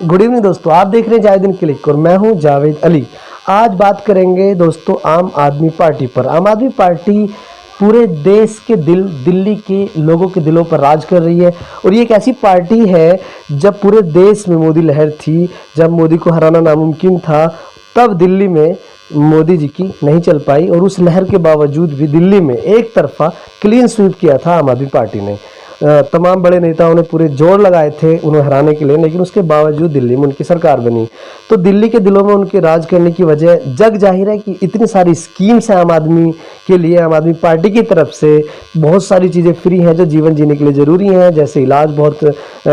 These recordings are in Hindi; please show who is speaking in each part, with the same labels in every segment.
Speaker 1: गुड इवनिंग दोस्तों, आप देख रहे हैं जावेद इन क्लिक और मैं हूं जावेद अली। आज बात करेंगे दोस्तों आम आदमी पार्टी पर। आम आदमी पार्टी पूरे देश के दिल्ली के लोगों के दिलों पर राज कर रही है और ये एक ऐसी पार्टी है, जब पूरे देश में मोदी लहर थी, जब मोदी को हराना नामुमकिन था, तब दिल्ली में मोदी जी की नहीं चल पाई और उस लहर के बावजूद भी दिल्ली में एक तरफा क्लीन स्वीप किया था आम आदमी पार्टी ने। तमाम बड़े नेताओं ने पूरे जोर लगाए थे उन्हें हराने के लिए, लेकिन उसके बावजूद दिल्ली में उनकी सरकार बनी। तो दिल्ली के दिलों में उनके राज करने की वजह जग जाहिर है कि इतनी सारी स्कीम्स हैं आम आदमी के लिए। आम आदमी पार्टी की तरफ से बहुत सारी चीज़ें फ्री हैं जो जीवन जीने के लिए ज़रूरी हैं, जैसे इलाज बहुत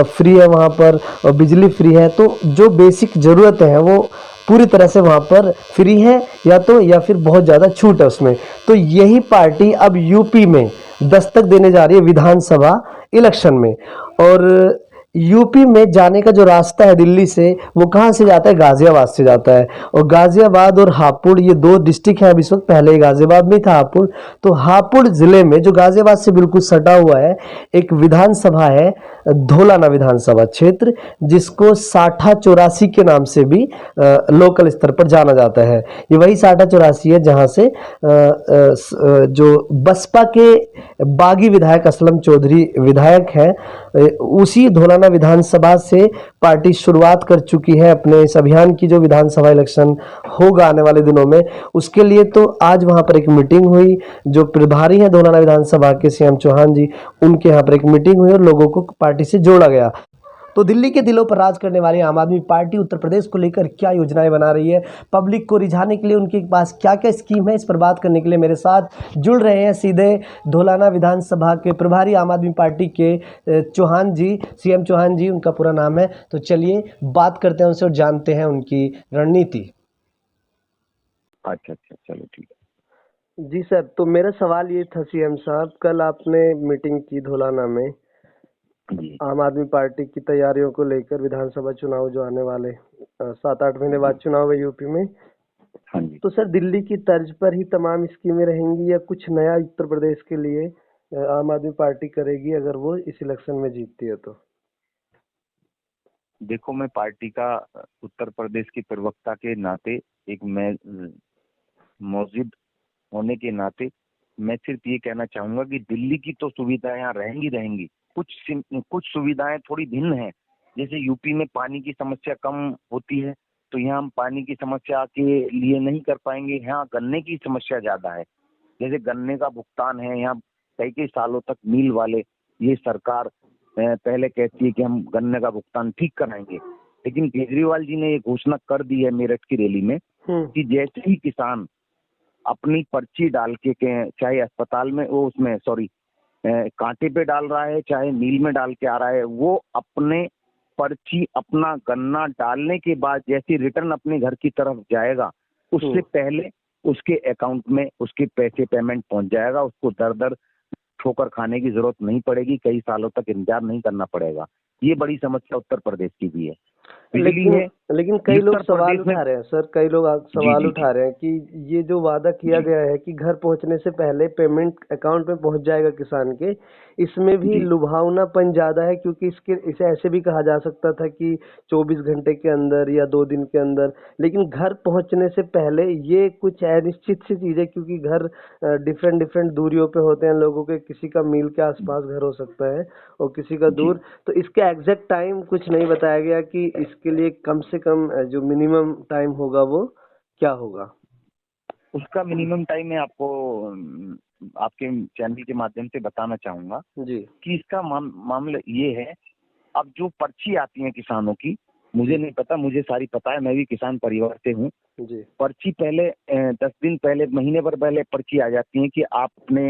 Speaker 1: फ्री है वहाँ पर और बिजली फ्री है। तो जो बेसिक ज़रूरतें हैं वो पूरी तरह से वहाँ पर फ्री है या फिर बहुत ज़्यादा छूट है उसमें। तो यही पार्टी अब यूपी में दस्तक देने जा रही है विधानसभा इलेक्शन में। और यूपी में जाने का जो रास्ता है दिल्ली से, वो कहाँ से जाता है? गाजियाबाद से जाता है। और गाजियाबाद और हापुड़ ये दो डिस्ट्रिक्ट हैं। अब इस वक्त, पहले गाजियाबाद में था हापुड़, तो हापुड़ जिले में जो गाजियाबाद से बिल्कुल सटा हुआ है, एक विधानसभा है धौलाना विधानसभा क्षेत्र, जिसको साठा चौरासी के नाम से भी लोकल स्तर पर जाना जाता है। ये वही साठा चौरासी है जहाँ से जो बसपा के बागी विधायक असलम चौधरी विधायक हैं, उसी धौलाना विधानसभा से पार्टी शुरुआत कर चुकी है अपने इस अभियान की। जो विधानसभा इलेक्शन होगा आने वाले दिनों में, उसके लिए तो आज वहां पर एक मीटिंग हुई। जो प्रभारी हैं धौलाना विधानसभा के सीएम चौहान जी, उनके यहाँ पर एक मीटिंग हुई और लोगों को पार्टी से जोड़ा गया। तो दिल्ली के दिलों पर राज करने वाली आम आदमी पार्टी उत्तर प्रदेश को लेकर क्या योजनाएं बना रही है, पब्लिक को रिझाने के लिए उनके पास क्या क्या स्कीम है, इस पर बात करने के लिए मेरे साथ जुड़ रहे हैं सीधे धौलाना विधानसभा के प्रभारी आम आदमी पार्टी के चौहान जी, सीएम चौहान जी उनका पूरा नाम है। तो चलिए बात करते हैं उनसे और जानते हैं उनकी रणनीति।
Speaker 2: अच्छा अच्छा, चलो ठीक
Speaker 1: जी सर, तो मेरा सवाल ये था सीएम साहब, कल आपने मीटिंग की धौलाना में
Speaker 2: है जी।
Speaker 1: आम आदमी पार्टी की तैयारियों को लेकर। विधानसभा चुनाव जो आने वाले 7-8 महीने बाद
Speaker 2: जी
Speaker 1: चुनाव है यूपी में,
Speaker 2: हाँ जी।
Speaker 1: तो सर दिल्ली की तर्ज पर ही तमाम स्कीमें रहेंगी या कुछ नया उत्तर प्रदेश के लिए आम आदमी पार्टी करेगी अगर वो इस इलेक्शन में जीतती है तो?
Speaker 2: देखो, मैं पार्टी का उत्तर प्रदेश के प्रवक्ता के नाते, एक मैं मौजूद होने के नाते, मैं सिर्फ ये कहना चाहूंगा कि दिल्ली की तो सुविधाएं यहाँ रहेंगी रहेंगी। कुछ सुविधाएं थोड़ी भिन्न हैं। जैसे यूपी में पानी की समस्या कम होती है, तो यहाँ हम पानी की समस्या के लिए नहीं कर पाएंगे। यहाँ गन्ने की समस्या ज्यादा है। जैसे गन्ने का भुगतान है यहाँ कई कई सालों तक मिल वाले, ये सरकार पहले कहती है कि हम गन्ने का भुगतान ठीक कराएंगे, लेकिन केजरीवाल जी ने ये घोषणा कर दी है मेरठ की रैली में कि जैसे ही किसान अपनी पर्ची डाल के चाहे अस्पताल में वो उसमें सॉरी कांटे पे डाल रहा है, चाहे मील में डाल के आ रहा है, वो अपने पर्ची अपना गन्ना डालने के बाद जैसे रिटर्न अपने घर की तरफ जाएगा, उससे पहले उसके अकाउंट में उसके पैसे पेमेंट पहुंच जाएगा। उसको दर दर ठोकर खाने की जरूरत नहीं पड़ेगी, कई सालों तक इंतजार नहीं करना पड़ेगा। ये बड़ी समस्या उत्तर प्रदेश की भी है। बिजली है,
Speaker 1: लेकिन कई लोग
Speaker 2: उत्तर
Speaker 1: सवाल
Speaker 2: प्रदेश में।
Speaker 1: उठा रहे हैं सर, कई लोग
Speaker 2: जी
Speaker 1: सवाल
Speaker 2: जी जी
Speaker 1: उठा रहे हैं कि ये जो वादा किया
Speaker 2: जी
Speaker 1: गया है कि घर पहुंचने से पहले पेमेंट अकाउंट में पहुंच जाएगा किसान के, इसमें भी
Speaker 2: जी।
Speaker 1: लुभावनापन ज्यादा है, क्योंकि इसे ऐसे भी कहा जा सकता था कि 24 घंटे के अंदर या 2 दिन के अंदर, लेकिन घर पहुंचने से पहले ये कुछ अनिश्चित सी चीज है, क्योंकि घर डिफरेंट डिफरेंट दूरियों पे होते हैं लोगों के, किसी का मील के आसपास घर हो सकता है और किसी का
Speaker 2: जी
Speaker 1: दूर। तो इसका एग्जैक्ट टाइम कुछ नहीं बताया गया कि इसके लिए कम से कम जो मिनिमम टाइम होगा वो क्या होगा?
Speaker 2: उसका मिनिमम टाइम मैं आपको आपके चैनल के माध्यम से बताना चाहूंगा
Speaker 1: जी
Speaker 2: कि इसका मामला ये है। अब जो पर्ची आती है किसानों की, मुझे नहीं पता, मुझे सारी पता है, मैं भी किसान परिवार से हूँ।
Speaker 1: जी
Speaker 2: पर्ची पहले 10 दिन पहले, महीने भर पहले पर्ची आ जाती है कि आप अपने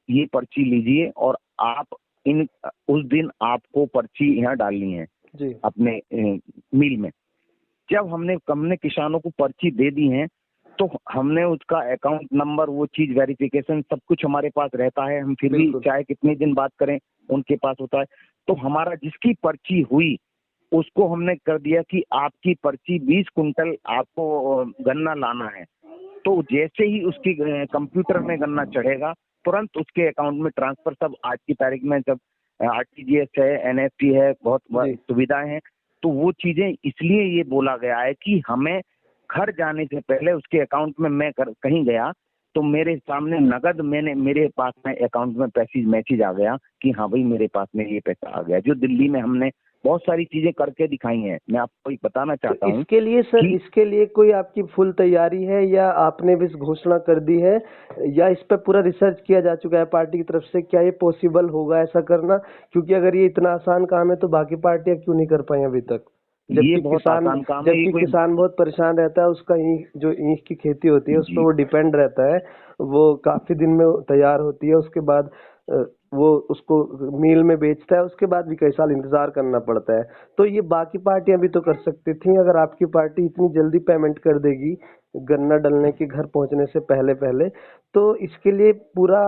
Speaker 2: ये पर्ची लीजिए और आप इन उस दिन आपको पर्ची यहाँ डालनी है
Speaker 1: जी
Speaker 2: अपने मिल में। जब हमने किसानों को पर्ची दे दी है, तो हमने उसका अकाउंट नंबर, वो चीज वेरिफिकेशन सब कुछ हमारे पास रहता है। हम फिर भी
Speaker 1: बिल्कुल।
Speaker 2: चाहे कितने दिन बात करें, उनके पास होता है। तो हमारा जिसकी पर्ची हुई उसको हमने कर दिया कि आपकी पर्ची 20 कुंटल आपको गन्ना लाना है। तो जैसे ही उसकी कंप्यूटर में गन्ना चढ़ेगा, तुरंत उसके अकाउंट में ट्रांसफर। सब आज की तारीख में जब आरटीजीएस है, एनएफटी है, बहुत
Speaker 1: जी
Speaker 2: सुविधाएं हैं, तो वो चीजें इसलिए ये बोला गया है कि हमें घर जाने से पहले उसके अकाउंट में मैं कहीं गया तो मेरे सामने नगद मेरे पास में अकाउंट में पैसे मैसेज आ गया कि हाँ भाई मेरे पास में ये पैसा आ गया। जो दिल्ली में हमने बहुत सारी चीजें करके दिखाई हैं। मैं आपको एक बताना चाहता हूँ
Speaker 1: इसके लिए सर,
Speaker 2: कि
Speaker 1: इसके लिए कोई आपकी फुल तैयारी है या आपने बस घोषणा कर दी है, या इस पर पूरा रिसर्च किया जा चुका है पार्टी की तरफ से? क्या ये पॉसिबल होगा ऐसा करना? क्योंकि अगर ये इतना आसान काम है तो बाकी पार्टियां क्यों नहीं कर पाई अभी तक?
Speaker 2: ये बहुत आसान काम है। ये
Speaker 1: जबकि
Speaker 2: कोई
Speaker 1: किसान बहुत परेशान रहता है, उसका ईख, जो ईख की खेती होती है उस पर
Speaker 2: जी
Speaker 1: वो डिपेंड रहता है। वो काफी दिन में तैयार होती है, उसके बाद वो उसको मील में बेचता है, उसके बाद भी कई साल इंतजार करना पड़ता है। तो ये बाकी पार्टियां भी तो कर सकती थी। अगर आपकी पार्टी इतनी जल्दी पेमेंट कर देगी गन्ना डलने के घर पहुंचने से पहले पहले, तो इसके लिए पूरा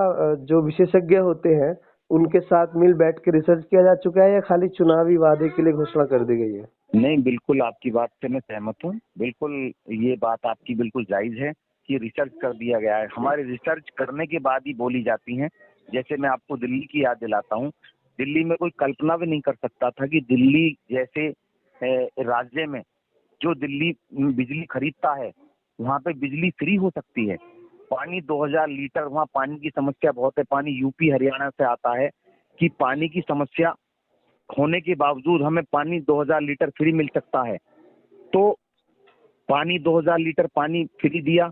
Speaker 1: जो विशेषज्ञ होते हैं उनके साथ मिल बैठ के रिसर्च किया जा चुका है, या खाली चुनावी वादे के लिए घोषणा कर दी गई है?
Speaker 2: नहीं, बिल्कुल आपकी बात से मैं सहमत हूँ। बिल्कुल ये बात आपकी बिल्कुल जायज है कि रिसर्च कर दिया गया है। हमारे रिसर्च करने के बाद ही बोली जाती हैं। जैसे मैं आपको दिल्ली की याद दिलाता हूँ। दिल्ली में कोई कल्पना भी नहीं कर सकता था कि दिल्ली जैसे राज्य में जो दिल्ली बिजली खरीदता है वहाँ पे बिजली फ्री हो सकती है। पानी 2000 लीटर, वहाँ पानी की समस्या बहुत है। पानी यूपी हरियाणा से आता है कि पानी की समस्या होने के बावजूद हमें पानी 2000 लीटर फ्री मिल सकता है। तो पानी 2000 लीटर पानी फ्री दिया,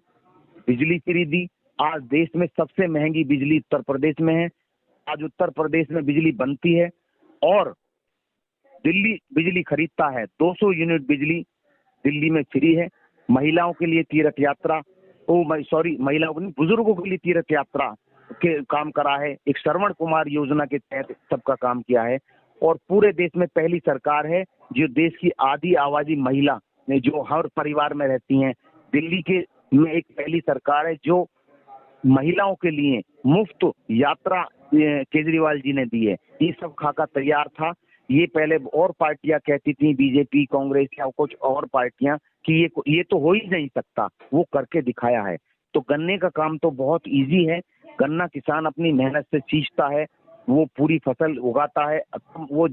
Speaker 2: बिजली फ्री दी। आज देश में सबसे महंगी बिजली उत्तर प्रदेश में है। आज उत्तर प्रदेश में बिजली बनती है और दिल्ली बिजली खरीदता है। 200 यूनिट बिजली दिल्ली में फ्री है। महिलाओं के लिए तीर्थ यात्रा, महिलाओं को नहीं, बुजुर्गों के लिए तीर्थ यात्रा के काम करा है। एक श्रवण कुमार योजना के तहत सबका काम किया है और पूरे देश में पहली सरकार है जो देश की आधी आबादी महिला ने जो हर परिवार में रहती हैं। दिल्ली के में एक पहली सरकार है जो महिलाओं के लिए मुफ्त यात्रा केजरीवाल जी ने दी है। ये सब खाका तैयार था। ये पहले और पार्टियां कहती थी, बीजेपी, कांग्रेस या कुछ और पार्टियां, कि ये तो हो ही नहीं सकता। वो करके दिखाया है। तो गन्ने का काम तो बहुत इजी है। गन्ना किसान अपनी मेहनत से सींचता है, वो पूरी फसल उगाता है, वो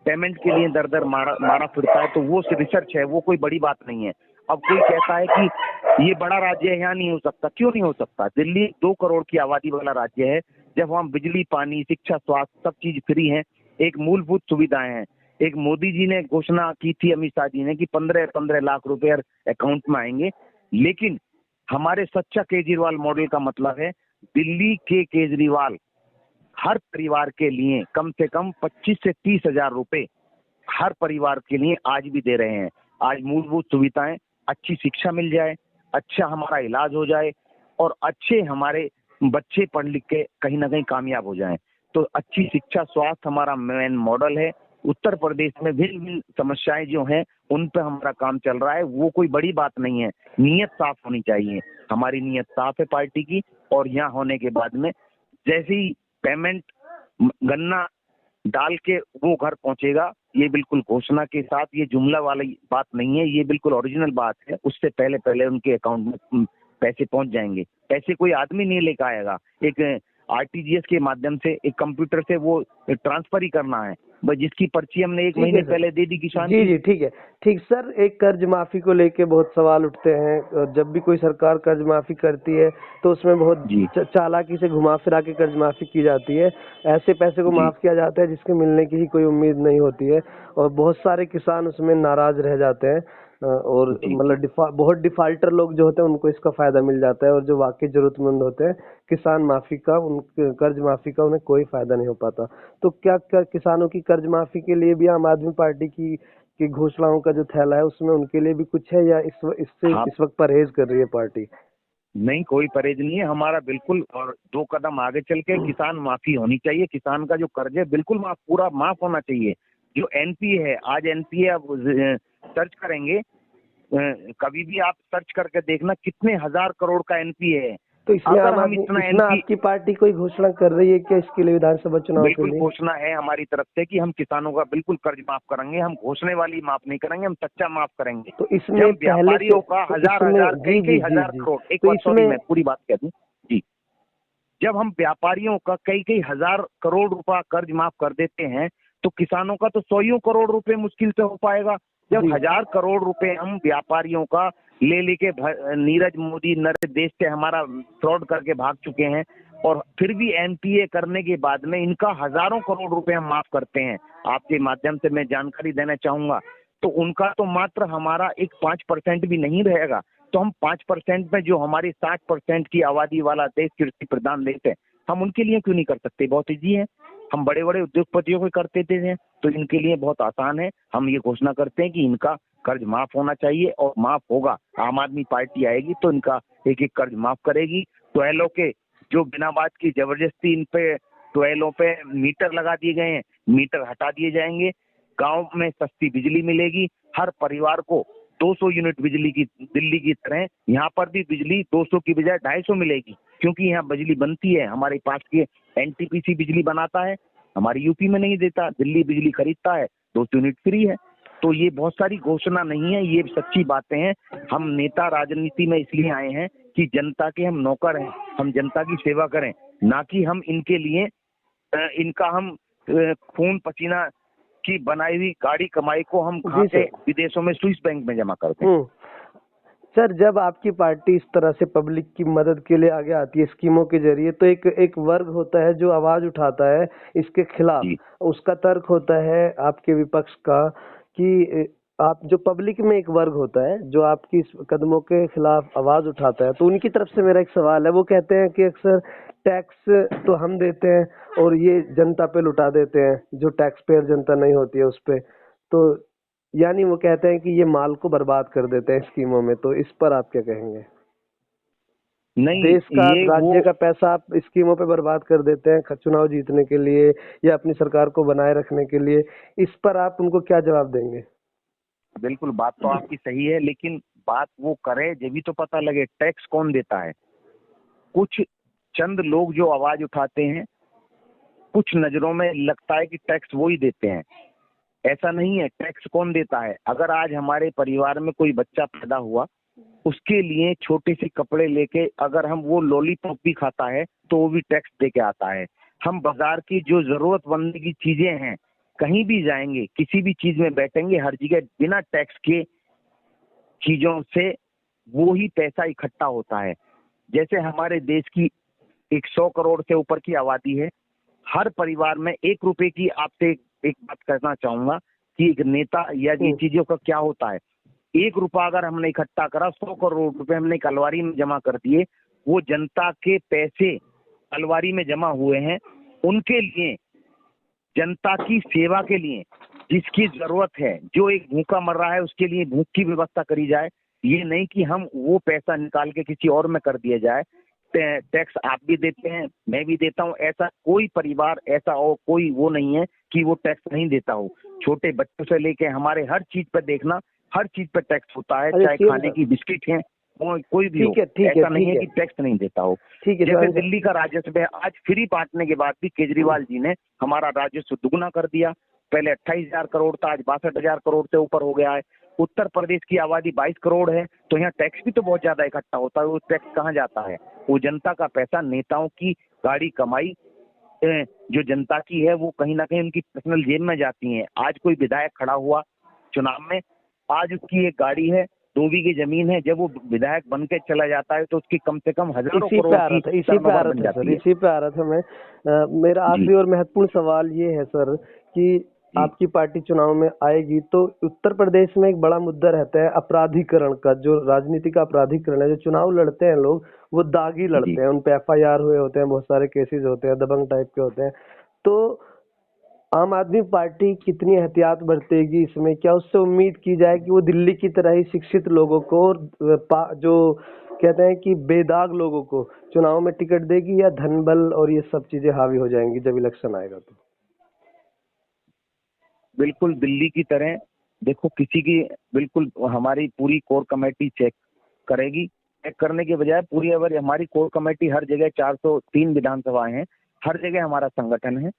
Speaker 2: पेमेंट के लिए दर दर मारा फिरता है। तो वो रिसर्च है, वो कोई बड़ी बात नहीं है। अब कोई कहता है कि ये बड़ा राज्य है, यहाँ नहीं हो सकता। क्यों नहीं हो सकता? दिल्ली 2 करोड़ की आबादी वाला राज्य है। जब वहाँ बिजली, पानी, शिक्षा, स्वास्थ्य सब चीज फ्री है, एक मूलभूत सुविधाएं हैं। एक मोदी जी ने घोषणा की थी, अमित शाह जी ने, कि 15-15 लाख रुपए अकाउंट में आएंगे। लेकिन हमारे सच्चा केजरीवाल मॉडल का मतलब है दिल्ली के केजरीवाल हर परिवार के लिए कम से कम 25 से 30 हजार रुपए हर परिवार के लिए आज भी दे रहे हैं। आज मूलभूत सुविधाएं, अच्छी शिक्षा मिल जाए, अच्छा हमारा इलाज हो जाए और अच्छे हमारे बच्चे पढ़ लिख के कहीं ना कहीं कामयाब हो जाएं। तो अच्छी शिक्षा, स्वास्थ्य हमारा मेन मॉडल है। उत्तर प्रदेश में भिन्न भिन्न समस्याएं जो हैं उन पे हमारा काम चल रहा है। वो कोई बड़ी बात नहीं है। नीयत साफ होनी चाहिए। हमारी नीयत साफ है पार्टी की। और यहाँ होने के बाद में जैसे ही पेमेंट गन्ना डाल के वो घर पहुंचेगा, ये बिल्कुल घोषणा के साथ, ये जुमला वाली बात नहीं है, ये बिल्कुल ओरिजिनल बात है। उससे पहले पहले उनके अकाउंट में पैसे पहुंच जाएंगे। पैसे कोई आदमी नहीं लेकर आएगा। एक आरटीजीएस के माध्यम से, एक कंप्यूटर से वो ट्रांसफर ही करना है। बस जिसकी पर्ची हमने 1 महीने पहले दे दी किसान
Speaker 1: जी जी, ठीक है। ठीक सर, एक कर्ज माफी को लेके बहुत सवाल उठते हैं। और जब भी कोई सरकार कर्ज माफी करती है तो उसमें बहुत
Speaker 2: जी
Speaker 1: चालाकी से घुमा फिरा के कर्ज माफी की जाती है। ऐसे पैसे को
Speaker 2: जी
Speaker 1: माफ किया जाता है जिसके मिलने की ही कोई उम्मीद नहीं होती है, और बहुत सारे किसान उसमें नाराज रह जाते हैं। और
Speaker 2: जी
Speaker 1: मतलब बहुत डिफाल्टर लोग जो होते हैं उनको इसका फायदा मिल जाता है, और जो वाकई जरूरतमंद होते हैं किसान माफी का, उन कर्ज माफी का उन्हें कोई फायदा नहीं हो पाता। तो क्या किसानों की कर्ज माफी के लिए भी आम आदमी पार्टी की घोषणाओं का जो थैला है उसमें उनके लिए भी कुछ है, या इससे
Speaker 2: हाँ,
Speaker 1: इस वक्त परहेज कर रही है पार्टी?
Speaker 2: नहीं कोई परहेज नहीं है हमारा, बिल्कुल। और 2 कदम आगे चल के किसान माफी होनी चाहिए। किसान का जो कर्ज है बिल्कुल पूरा माफ होना चाहिए। जो एनपीए है, आज एनपीए आप सर्च करेंगे, कभी भी आप सर्च करके देखना कितने हजार करोड़ का एनपीए है।
Speaker 1: तो इसमें
Speaker 2: अगर
Speaker 1: आम
Speaker 2: हम
Speaker 1: आदमी,
Speaker 2: इतना
Speaker 1: इसमें
Speaker 2: एनपी
Speaker 1: आपकी पार्टी कोई घोषणा कर रही है क्या इसके लिए विधानसभा चुनाव के
Speaker 2: बिल्कुल
Speaker 1: लिए?
Speaker 2: घोषणा है हमारी तरफ से कि हम किसानों का बिल्कुल कर्ज माफ करेंगे। हम घोषणे वाली माफ नहीं करेंगे, हम सच्चा माफ करेंगे।
Speaker 1: तो इसमें
Speaker 2: जब
Speaker 1: पहले से,
Speaker 2: व्यापारियों का
Speaker 1: तो
Speaker 2: हजार
Speaker 1: इसमें
Speaker 2: हजार
Speaker 1: जी
Speaker 2: कई
Speaker 1: जी
Speaker 2: कई
Speaker 1: जी
Speaker 2: हजार
Speaker 1: जी,
Speaker 2: करोड़, एक
Speaker 1: तो
Speaker 2: बार सॉरी
Speaker 1: इसमें
Speaker 2: मैं पूरी बात कह दूं जी, जब हम व्यापारियों का कई कई हजार करोड़ रुपया कर्ज माफ कर देते हैं तो किसानों का तो 100 करोड़ रुपए मुश्किल से हो पाएगा। जब
Speaker 1: जी।
Speaker 2: 1000 करोड़ रुपए हम व्यापारियों का ले लेके नीरज मोदी देश से हमारा फ्रॉड करके भाग चुके हैं, और फिर भी एनपीए करने के बाद में इनका हजारों करोड़ रुपए हम माफ करते हैं। आपके माध्यम से मैं जानकारी देना चाहूंगा, तो उनका तो मात्र हमारा एक 5% भी नहीं रहेगा। तो हम 5% में जो हमारी 60% की आबादी वाला देश कृषि प्रधान देश है, हम उनके लिए क्यों नहीं कर सकते? बहुत ईजी है। हम बड़े बड़े उद्योगपतियों को करते थे, तो इनके लिए बहुत आसान है। हम ये घोषणा करते हैं कि इनका कर्ज माफ होना चाहिए, और माफ होगा। आम आदमी पार्टी आएगी तो इनका एक एक कर्ज माफ करेगी। टुएलों के जो बिना बात की जबरदस्ती इन पे टुएलों पे मीटर लगा दिए गए हैं, मीटर हटा दिए जाएंगे। गांव में सस्ती बिजली मिलेगी, हर परिवार को 200 यूनिट बिजली की, दिल्ली की तरह यहाँ पर भी बिजली 200 की बजाय 250 मिलेगी, क्योंकि यहाँ बिजली बनती है। हमारे पास के एनटीपीसी बिजली बनाता है, हमारी यूपी में नहीं देता। दिल्ली बिजली खरीदता है, 200 यूनिट फ्री है। तो ये बहुत सारी घोषणा नहीं है, ये सच्ची बातें हैं। हम नेता राजनीति में इसलिए आए हैं कि जनता के हम नौकर हैं, हम जनता की सेवा करें, ना कि हम इनके लिए इनका हम खून पसीना की बनाई हुई गाड़ी कमाई को हम खा के विदेशों में स्विस बैंक में जमा करते हैं।
Speaker 1: सर, जब आपकी पार्टी इस तरह से पब्लिक की मदद के लिए आगे आती है स्कीमों के जरिए, तो एक वर्ग होता है जो आवाज उठाता है इसके खिलाफ। उसका तर्क होता है आपके विपक्ष का कि आप जो पब्लिक में एक वर्ग होता है जो आपकी इस कदमों के खिलाफ आवाज उठाता है, तो उनकी तरफ से मेरा एक सवाल है। वो कहते हैं कि अक्सर टैक्स तो हम देते हैं और ये जनता पे लुटा देते हैं, जो टैक्स पेयर जनता नहीं होती है उस पे। तो यानी वो कहते हैं कि ये माल को बर्बाद कर देते हैं स्कीमों में। तो इस पर आप क्या कहेंगे?
Speaker 2: नहीं,
Speaker 1: देश का, राज्य का पैसा आप स्कीमों पे बर्बाद कर देते हैं चुनाव जीतने के लिए या अपनी सरकार को बनाए रखने के लिए। इस पर आप उनको क्या जवाब देंगे?
Speaker 2: बिल्कुल, बात तो आपकी सही है, लेकिन बात वो करे जब भी तो पता लगे टैक्स कौन देता है। कुछ चंद लोग जो आवाज उठाते हैं, कुछ नजरों में लगता है कि टैक्स वो ही देते हैं। ऐसा नहीं है। टैक्स कौन देता है? अगर आज हमारे परिवार में कोई बच्चा पैदा हुआ, उसके लिए छोटे से कपड़े लेके अगर हम वो लॉलीपॉप भी खाता है तो वो भी टैक्स दे के आता है। हम बाजार की जो जरूरतमंद की चीजें हैं, कहीं भी जाएंगे, किसी भी चीज में बैठेंगे, हर जगह बिना टैक्स के चीजों से वो ही पैसा इकट्ठा होता है। जैसे हमारे देश की 100 करोड़ से ऊपर की आबादी है, हर परिवार में 1 रुपए की, आपसे एक बात कहना चाहूंगा कि एक नेता या ये चीजों का क्या होता है। 1 रुपया अगर हमने इकट्ठा करा, 100 करोड़ रुपए हमने अलवारी में जमा कर दिए, वो जनता के पैसे अलवारी में जमा हुए हैं, उनके लिए, जनता की सेवा के लिए, जिसकी जरूरत है, जो एक भूखा मर रहा है उसके लिए भूख की व्यवस्था करी जाए। ये नहीं कि हम वो पैसा निकाल के किसी और में कर दिया जाए। टैक्स आप भी देते हैं, मैं भी देता हूँ। ऐसा कोई परिवार, ऐसा और कोई वो नहीं है कि वो टैक्स नहीं देता हो। छोटे बच्चों से लेके हमारे हर चीज पर देखना, हर चीज पर टैक्स होता है, चाहे खाने की बिस्किट है, कोई भी हो। ऐसा नहीं है कि टैक्स नहीं देता हो। जैसे दिल्ली का राजस्व है, आज फ्री बांटने के बाद भी केजरीवाल जी ने हमारा राजस्व दुगुना कर दिया। पहले 28,000 करोड़ था, आज 62,000 करोड़ से ऊपर हो गया है। उत्तर प्रदेश की आबादी 22 करोड़ है, तो यहाँ टैक्स भी तो बहुत ज्यादा इकट्ठा होता है। वो टैक्स कहाँ जाता है? वो जनता का पैसा, नेताओं की गाड़ी कमाई जो जनता की है, वो कहीं ना कहीं उनकी पर्सनल जेब में जाती है। आज कोई विधायक खड़ा हुआ चुनाव में, आज उसकी एक गाड़ी है, 2 बीघे जमीन है, जब वो विधायक बन के चला जाता है तो उसकी कम से कम हजारों करोड़ की
Speaker 1: इसी पे आ रहा था मैं। मेरा आखिरी और महत्वपूर्ण सवाल ये है सर कि आपकी पार्टी चुनाव में आएगी तो उत्तर प्रदेश में एक बड़ा मुद्दा रहता है अपराधीकरण का। जो राजनीति का अपराधीकरण है, जो चुनाव लड़ते हैं लोग, वो दागी लड़ते हैं, उन पे FIR हुए होते हैं, बहुत सारे केसेस होते हैं, दबंग टाइप के होते हैं। तो आम आदमी पार्टी कितनी एहतियात बरतेगी इसमें? क्या उससे उम्मीद की जाए कि वो दिल्ली की तरह ही शिक्षित लोगों को, जो कहते हैं कि बेदाग लोगों को चुनाव में टिकट देगी, या धन बल और ये सब चीजें हावी हो जाएंगी जब इलेक्शन आएगा? तो
Speaker 2: बिल्कुल दिल्ली की तरह देखो, किसी की, बिल्कुल हमारी पूरी कोर कमेटी चेक करेगी। चेक करने के बजाय पूरी, अगर हमारी कोर कमेटी हर जगह, 403 विधानसभाएं हैं, हर जगह हमारा संगठन है।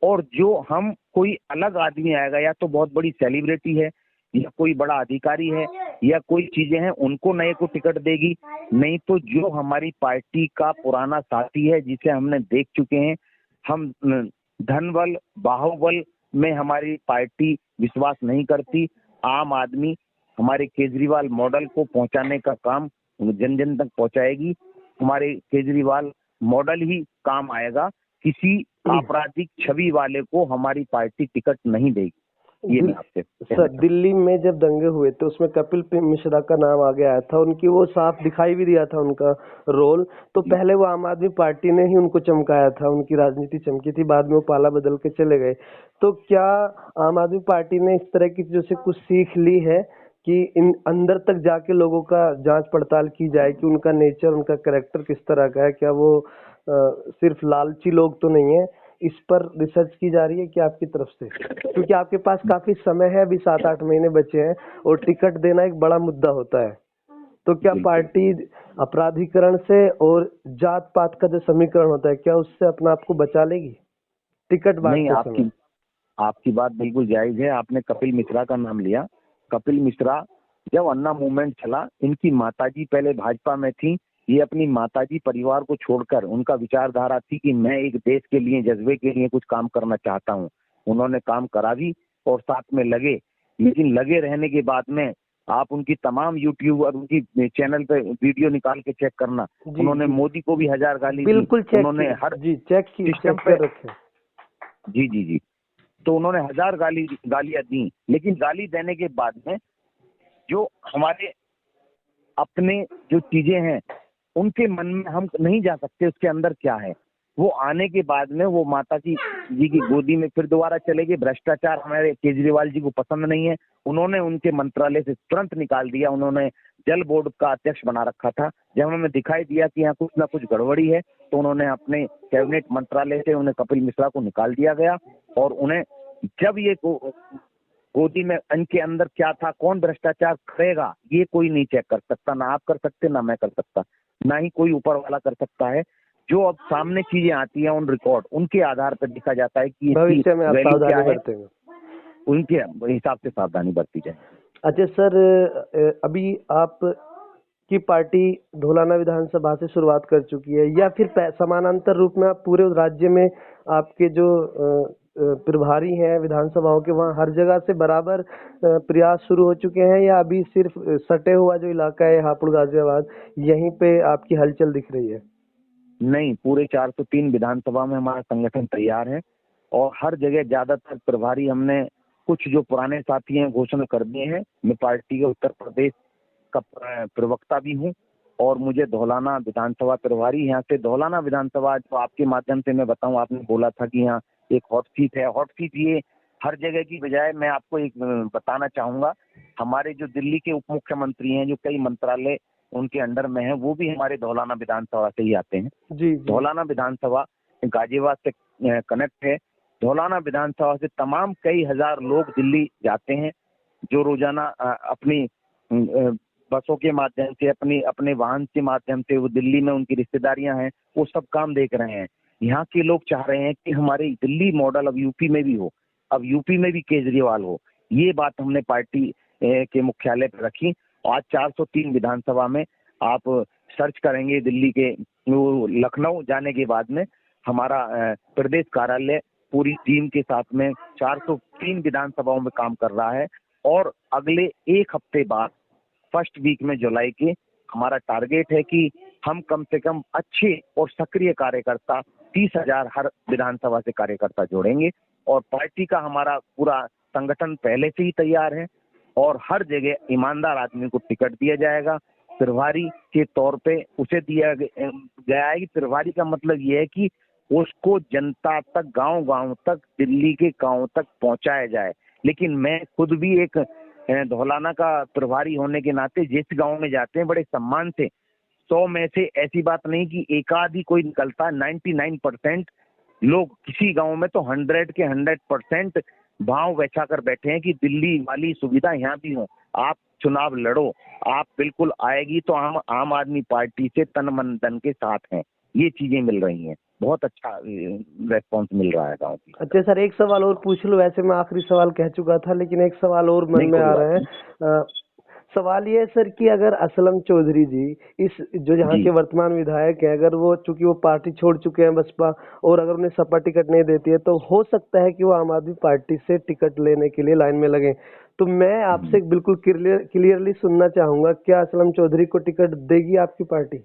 Speaker 2: और जो हम, कोई अलग आदमी आएगा, या तो बहुत बड़ी सेलिब्रिटी है, या कोई बड़ा अधिकारी है, या कोई चीजें हैं, उनको नए को टिकट देगी। नहीं तो जो हमारी पार्टी का पुराना साथी है, जिसे हमने देख चुके हैं, हम धन बल, बाहुबल में हमारी पार्टी विश्वास नहीं करती। आम आदमी हमारे केजरीवाल मॉडल को पहुंचाने का काम जन जन तक पहुंचाएगी। हमारे केजरीवाल मॉडल ही काम आएगा। किसी आपराधिक छवि वाले को हमारी पार्टी टिकट नहीं देगी। ये मैं आपसे
Speaker 1: सर, दिल्ली में जब दंगे हुए थे उसमें कपिल मिश्रा का नाम आगे आया था, उनकी वो साफ दिखाई भी दिया था उनका रोल। तो पहले वो आम आदमी पार्टी ने ही उनको चमकाया था, उनकी राजनीति चमकी थी, बाद में वो पाला बदल के चले गए। तो क्या आम आदमी पार्टी ने इस तरह की चीजों से कुछ सीख ली है कि इन अंदर तक जाके लोगों का जांच पड़ताल की जाए कि उनका नेचर, उनका कैरेक्टर किस तरह का है? क्या वो सिर्फ लालची लोग तो नहीं है? इस पर रिसर्च की जा रही है कि आपकी तरफ से? क्योंकि आपके पास काफी समय है, अभी 7-8 महीने बचे हैं और टिकट देना एक बड़ा मुद्दा होता है। तो क्या पार्टी अपराधीकरण से और जात पात का जो समीकरण होता है, क्या उससे अपना आप को बचा लेगी टिकट
Speaker 2: नहीं,
Speaker 1: बांटते समय?
Speaker 2: आपकी बात बिल्कुल जायज है। आपने कपिल मिश्रा का नाम लिया। कपिल मिश्रा जब अन्ना मूवमेंट चला, इनकी माताजी पहले भाजपा में थी। ये अपनी माताजी परिवार को छोड़कर, उनका विचारधारा थी कि मैं एक देश के लिए, जज्बे के लिए कुछ काम करना चाहता हूँ। उन्होंने काम करा भी और साथ में लगे। लेकिन लगे रहने के बाद में आप उनकी तमाम यूट्यूब और उनकी चैनल पे वीडियो निकाल के चेक करना। उन्होंने मोदी को भी 1000 गाली दी।
Speaker 1: बिल्कुल चेक
Speaker 2: उन्होंने हर
Speaker 1: चेक
Speaker 2: सिस्टम
Speaker 1: कर
Speaker 2: पे,
Speaker 1: रखे।
Speaker 2: जी जी जी, तो उन्होंने 1000 गालियां दी। लेकिन गाली देने के बाद में जो हमारे अपने जो चीजें हैं उनके मन में हम नहीं जा सकते उसके अंदर क्या है। वो आने के बाद में वो माता जी की गोदी में फिर दोबारा चले गए। भ्रष्टाचार हमारे केजरीवाल जी को पसंद नहीं है। उन्होंने उनके मंत्रालय से तुरंत निकाल दिया। उन्होंने जल बोर्ड का अध्यक्ष बना रखा था। जब हमें दिखाई दिया कि यहाँ कुछ ना कुछ गड़बड़ी है तो उन्होंने अपने कैबिनेट मंत्रालय से उन्हें कपिल मिश्रा को निकाल दिया गया। और उन्हें जब ये गोदी में इनके अंदर क्या था, कौन भ्रष्टाचार करेगा, ये कोई नहीं चेक कर सकता। ना आप कर सकते, ना मैं कर सकता, ना ही कोई ऊपर वाला कर सकता है। जो अब सामने चीजें आती हैं उन रिकॉर्ड, उनके आधार पर देखा जाता है कि
Speaker 1: भविष्य में आप
Speaker 2: वैल्यू क्या
Speaker 1: सावधानी
Speaker 2: है,
Speaker 1: बरतेंगे।
Speaker 2: उनके हिसाब से सावधानी बरती जाए।
Speaker 1: अच्छा सर, अभी आप की पार्टी धौलाना विधानसभा से शुरुआत कर चुकी है, या फिर समानांतर रूप में आप पूरे राज्य में आपके जो प्रभारी हैं विधानसभाओं के, वहाँ हर जगह से बराबर प्रयास शुरू हो चुके हैं, या अभी सिर्फ सटे हुआ जो इलाका है हापुड़ गाजियाबाद, यहीं पे आपकी हलचल दिख रही है?
Speaker 2: नहीं, पूरे 403 विधानसभा में हमारा संगठन तैयार है और हर जगह ज्यादातर प्रभारी हमने, कुछ जो पुराने साथी हैं घोषणा कर दिए हैं। मैं पार्टी के उत्तर प्रदेश का प्रवक्ता भी हूं और मुझे धौलाना विधानसभा प्रभारी, यहाँ से धौलाना विधानसभा जो आपके माध्यम से मैं बताऊं, आपने बोला था कि यहाँ एक हॉट सीट है। हॉट सीट ये हर जगह की बजाय मैं आपको एक बताना चाहूंगा, हमारे जो दिल्ली के उप मुख्यमंत्री हैं, जो कई मंत्रालय उनके अंडर में है, वो भी हमारे धौलाना विधानसभा से ही आते हैं।
Speaker 1: जी।
Speaker 2: धौलाना विधानसभा गाजियाबाद से कनेक्ट है। धौलाना विधानसभा से तमाम कई हजार लोग दिल्ली जाते हैं, जो रोजाना अपनी बसों के माध्यम से, अपने वाहन के माध्यम से वो दिल्ली में उनकी रिश्तेदारियां हैं, वो सब काम देख रहे हैं। यहाँ के लोग चाह रहे हैं कि हमारे दिल्ली मॉडल अब यूपी में भी हो, अब यूपी में भी केजरीवाल हो। ये बात हमने पार्टी के मुख्यालय पर रखी। आज 403 विधानसभा में आप सर्च करेंगे दिल्ली के, लखनऊ जाने के बाद में हमारा प्रदेश कार्यालय पूरी टीम के साथ में 403 विधानसभाओं में काम कर रहा है। और अगले एक हफ्ते बाद, फर्स्ट वीक में जुलाई के, हमारा टारगेट है कि हम कम से कम अच्छे और सक्रिय कार्यकर्ता 30,000 हर विधानसभा से कार्यकर्ता जोड़ेंगे। और पार्टी का हमारा पूरा संगठन पहले से ही तैयार है और हर जगह ईमानदार आदमी को टिकट दिया जाएगा। प्रभारी के तौर पे उसे दिया गया है। प्रभारी का मतलब ये है कि उसको जनता तक, गांव-गांव तक, दिल्ली के गांव तक पहुंचाया जाए। लेकिन मैं खुद भी एक धौलाना का प्रभारी होने के नाते जिस गांव में जाते हैं बड़े सम्मान से, 100 में से ऐसी बात नहीं कि एक आध ही कोई निकलता है, 99% लोग किसी गांव में तो 100 के 100% भाव बैठा कर बैठे हैं कि दिल्ली वाली सुविधा यहाँ भी हो। आप चुनाव लड़ो, आप बिल्कुल आएगी तो हम आम आदमी पार्टी से तन मन धन के साथ हैं। ये चीजें मिल रही हैं, बहुत अच्छा रेस्पॉन्स मिल रहा है गाँव की।
Speaker 1: अच्छा सर, एक सवाल और पूछ लो। वैसे मैं आखिरी सवाल कह चुका था, लेकिन एक सवाल और मन में आ रहा है। सवाल ये है सर कि अगर असलम चौधरी जी इस जो यहाँ
Speaker 2: जी
Speaker 1: के वर्तमान विधायक हैं, अगर वो चूंकि वो पार्टी छोड़ चुके हैं बसपा, और अगर उन्हें सपा टिकट नहीं देती है तो हो सकता है कि वो आम आदमी पार्टी से टिकट लेने के लिए लाइन में लगे। तो मैं आपसे बिल्कुल क्लियरली सुनना चाहूंगा, क्या असलम चौधरी को टिकट देगी आपकी पार्टी?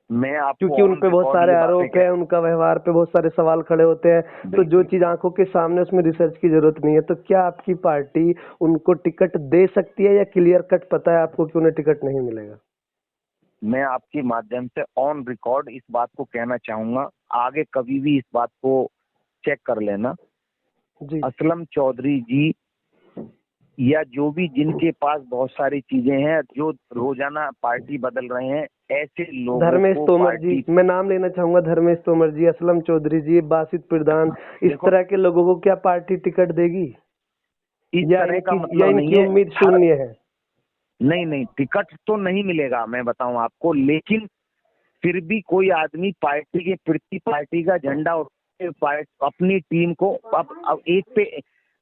Speaker 2: मैं आपको
Speaker 1: क्योंकि उन
Speaker 2: ऑन
Speaker 1: पे बहुत
Speaker 2: रिकॉर्ड
Speaker 1: सारे
Speaker 2: ये बातें
Speaker 1: आरोप है, उनका व्यवहार पे बहुत सारे सवाल खड़े होते हैं, तो जो
Speaker 2: बिल्कुल।
Speaker 1: चीज आंखों के सामने उसमें रिसर्च की जरूरत नहीं है। तो क्या आपकी पार्टी उनको टिकट दे सकती है, या क्लियर कट पता है आपको कि उन्हें टिकट नहीं मिलेगा?
Speaker 2: मैं आपके माध्यम से ऑन रिकॉर्ड इस बात को कहना चाहूंगा, आगे कभी भी इस बात को चेक कर लेना।
Speaker 1: जी
Speaker 2: असलम चौधरी जी या जो भी जिनके पास बहुत सारी चीजें हैं, जो रोजाना पार्टी बदल रहे हैं, ऐसे लोगों
Speaker 1: धर्मेश
Speaker 2: को
Speaker 1: तोमर जी,
Speaker 2: पार्टी
Speaker 1: मैं नाम लेना चाहूंगा, धर्मेश तोमर जी, असलम चौधरी जी, बासित प्रधान, इस
Speaker 2: देखो,
Speaker 1: तरह के लोगों को क्या पार्टी टिकट देगी,
Speaker 2: इस
Speaker 1: या
Speaker 2: तरह का
Speaker 1: या
Speaker 2: मतलब नहीं
Speaker 1: इनकी
Speaker 2: है।
Speaker 1: उम्मीद
Speaker 2: हर
Speaker 1: शून्य है?
Speaker 2: नहीं नहीं, टिकट तो नहीं मिलेगा, मैं बताऊं आपको, लेकिन फिर भी कोई आदमी पार्टी के प्रति पार्टी का झंडा अपनी टीम को अब एक पे,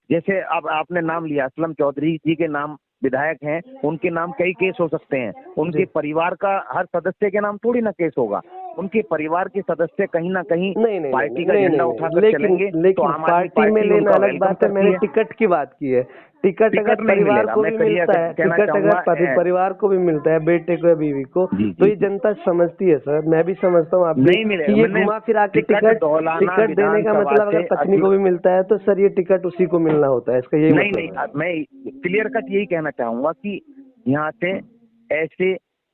Speaker 2: जैसे अब आपने नाम लिया असलम चौधरी जी के नाम, विधायक हैं, उनके नाम कई केस हो सकते हैं, उनके
Speaker 1: जी
Speaker 2: परिवार का हर सदस्य के नाम थोड़ी ना केस होगा, उनके परिवार के सदस्य कहीं ना कहीं
Speaker 1: नहीं नहीं नहीं
Speaker 2: पार्टी
Speaker 1: नहीं
Speaker 2: का
Speaker 1: नहीं
Speaker 2: झंडा
Speaker 1: नहीं,
Speaker 2: उठाकर
Speaker 1: लेकिन
Speaker 2: चलेंगे, तो
Speaker 1: लेकिन
Speaker 2: आम आदमी
Speaker 1: पार्टी में
Speaker 2: पार्टी
Speaker 1: लेना
Speaker 2: उनका
Speaker 1: अलग
Speaker 2: वेलकम
Speaker 1: बात है,
Speaker 2: करती
Speaker 1: मैंने
Speaker 2: है।
Speaker 1: टिकट की बात की है। टिकट अगर
Speaker 2: टिकट नहीं
Speaker 1: परिवार
Speaker 2: मिलेगा,
Speaker 1: को
Speaker 2: मैं
Speaker 1: भी
Speaker 2: क्लियर
Speaker 1: मिलता है,
Speaker 2: कहना
Speaker 1: टिकट अगर
Speaker 2: चाहूंगा।
Speaker 1: परिवार को भी मिलता है, बेटे को या बीवी को,
Speaker 2: जी
Speaker 1: तो
Speaker 2: जी
Speaker 1: ये
Speaker 2: जी,
Speaker 1: जनता समझती है सर, मैं भी समझता हूँ, आप भी,
Speaker 2: नहीं मिलेगा।
Speaker 1: कि ये
Speaker 2: मैंने
Speaker 1: घुमा फिरा के
Speaker 2: टिकट
Speaker 1: टिकट
Speaker 2: दौलाना
Speaker 1: टिकट देने का
Speaker 2: विधानसभा
Speaker 1: मतलब अगर
Speaker 2: से
Speaker 1: पत्नी को भी मिलता है तो सर ये टिकट उसी को मिलना होता है, इसका यही
Speaker 2: नहीं
Speaker 1: मतलब
Speaker 2: नहीं,
Speaker 1: है।
Speaker 2: मैं क्लियर कट यही कहना चाहूंगा कि यहाँ से ऐसे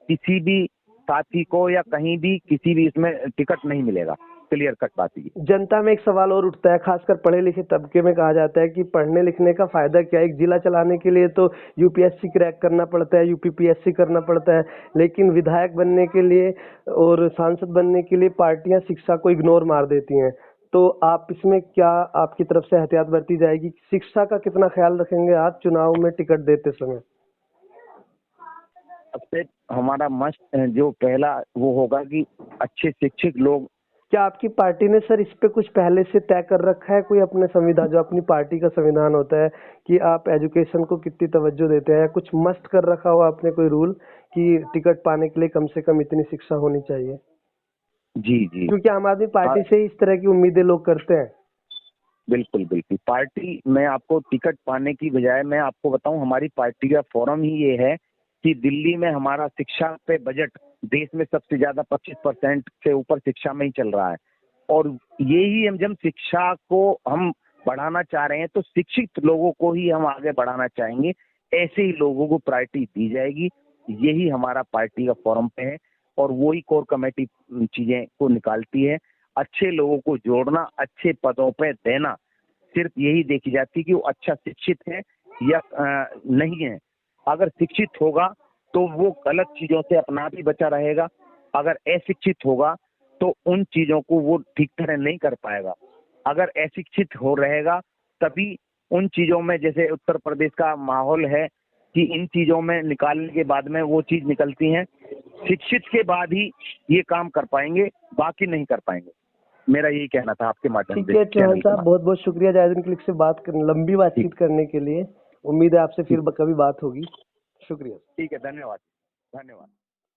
Speaker 2: किसी भी साथी को या कहीं भी किसी भी इसमें टिकट नहीं मिलेगा, क्लियर कट बात ये।
Speaker 1: जनता में एक सवाल और उठता है, खासकर पढ़े लिखे तबके में, कहा जाता है कि पढ़ने लिखने का फायदा क्या है? एक जिला चलाने के लिए तो यूपीएससी क्रैक करना पड़ता है, यूपीपीएससी करना पड़ता है, लेकिन विधायक बनने के लिए और सांसद बनने के लिए पार्टियां शिक्षा को इग्नोर मार देती हैं। तो आप इसमें क्या, आपकी तरफ से एहतियात बरती जाएगी? शिक्षा का कितना ख्याल रखेंगे आप चुनाव में टिकट देते समय?
Speaker 2: सबसे हमारा मस्ट जो पहला वो होगा कि अच्छे शिक्षित लोग।
Speaker 1: क्या आपकी पार्टी ने सर इस पे कुछ पहले से तय कर रखा है, कोई अपने संविधान, जो अपनी पार्टी का संविधान होता है, कि आप एजुकेशन को कितनी तवज्जो देते हैं, या कुछ मस्ट कर रखा हो आपने कोई रूल कि टिकट पाने के लिए कम से कम इतनी शिक्षा होनी चाहिए?
Speaker 2: जी जी,
Speaker 1: क्योंकि आम आदमी
Speaker 2: हाँ,
Speaker 1: पार्टी से ही इस तरह की उम्मीदें लोग करते हैं।
Speaker 2: बिल्कुल बिल्कुल। पार्टी में आपको टिकट पाने की बजाय मैं आपको बताऊं, हमारी पार्टी का फॉरम ही ये है कि दिल्ली में हमारा शिक्षा पे बजट देश में सबसे ज्यादा 25% से ऊपर शिक्षा में ही चल रहा है, और यही हम जब शिक्षा को हम बढ़ाना चाह रहे हैं तो शिक्षित लोगों को ही हम आगे बढ़ाना चाहेंगे, ऐसे ही लोगों को प्रायोरिटी दी जाएगी। यही हमारा पार्टी का फॉरम पे है, और वही कोर कमेटी चीजें को निकालती है। अच्छे लोगों को जोड़ना, अच्छे पदों पे देना, सिर्फ यही देखी जाती है कि वो अच्छा शिक्षित है या नहीं है। अगर शिक्षित होगा तो वो गलत चीजों से अपना भी बचा रहेगा, अगर अशिक्षित होगा तो उन चीजों को वो ठीक तरह नहीं कर पाएगा। अगर अशिक्षित हो रहेगा तभी उन चीजों में, जैसे उत्तर प्रदेश का माहौल है कि इन चीजों में निकालने के बाद में वो चीज निकलती हैं, शिक्षित के बाद ही ये काम कर पाएंगे, बाकी नहीं कर पाएंगे। मेरा यही कहना था आपके माध्यम
Speaker 1: ठीक
Speaker 2: से,
Speaker 1: है चौहान
Speaker 2: चैनल के
Speaker 1: साहब,
Speaker 2: माध्यम
Speaker 1: बहुत बहुत शुक्रिया जायदीन क्लिक से लंबी
Speaker 2: से।
Speaker 1: बातचीत करने के लिए। उम्मीद है आपसे
Speaker 2: ठीक
Speaker 1: फिर कभी बात होगी। शुक्रिया।
Speaker 2: ठीक है, धन्यवाद धन्यवाद।